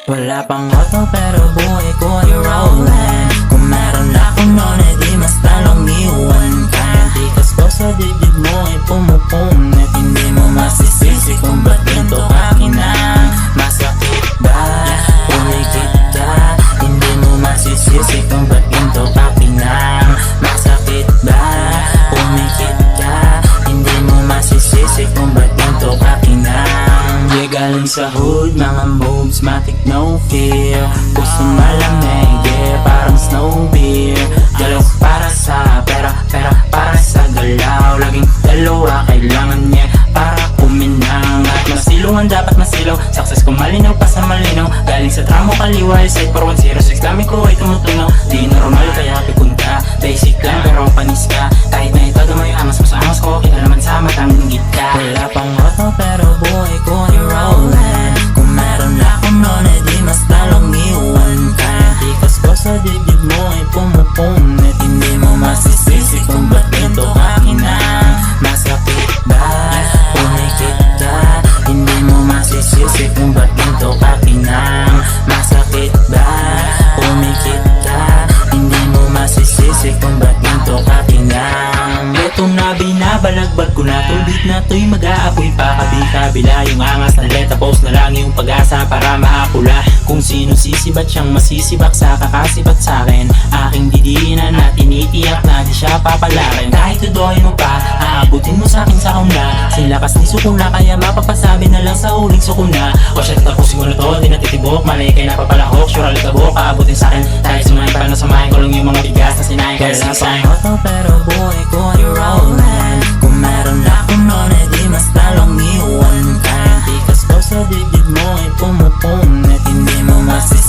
Wala pang auto pero buhay ko ay rolling. Kung meron ako noon eh di mas talong iwan ka. Tikas ko sa dibdib mo ay pumupum. At hindi mo masisisi kung ba't ganito ka kinang. Masakit ba? Umikit ka. Hindi mo masisisi kung ba't ganito ka kinang. Masakit ba? Umikit ka. Hindi mo masisisi kung ba't ganito ka kinang. Galing sa hood, mga moves, matic no fear. Puso malamig, yeah, parang snow beer. Galaw para sa pera, pera para sa galaw. Laging dalawa, kailangan niya para kuminang. At masilungan dapat masilaw, success ko malinaw pa sa malinaw. Galing sa tramo kaliwa, side for 106. Dami ko ay tumutunaw, di normal kaya pikun ka. Basic lang pero panis ka. Kahit na ito dumay angas mo sa angas ko, kita naman sa matang inggit ka. Wala pang auto pero buhay ko ay rolling. Kung meron ako noon eh di mas talong iwan ka. Tikas ko sa dibdib mo ay pumupum. At hindi mo masisisi kung ba't ganito ka kinang. Masakit ba? Umikit ka. Hindi mo masisisi kung ba't ganito ka kinang. Masakit ba? Umikit ka. Hindi mo masisisi kung ba't ganito ka kinang. Ito na binabalagbag ko na tong beat na to'y mag-aapoy pa kabi-kabila. Yung angas na leta post na lang yung pag-asa para maapula. Kung sino sisibat siyang masisibak sa kakasibat sa'kin. Aking didiinan na tinitiyak na di siya papalarin. Kahit tudohin mo pa, aabutin mo sa'kin sa kauna. Sinlakas ni Sukuna kaya mapapasabi na lang sa huling Sukuna. O shit, tapusin ko na to, di natitibok. Malay kayo napapalahok, sure alikabok. Aabutin sa'kin, tayo sumahin pa na samahin ko lang yung mga bigas na sinahin ko. Wala pang auto pero buhay ko ay rolling. Kung meron ako noon eh di mas talong iwan ka. Tikas ko sa dibdib mo ay pumupum. At hindi mo masisisi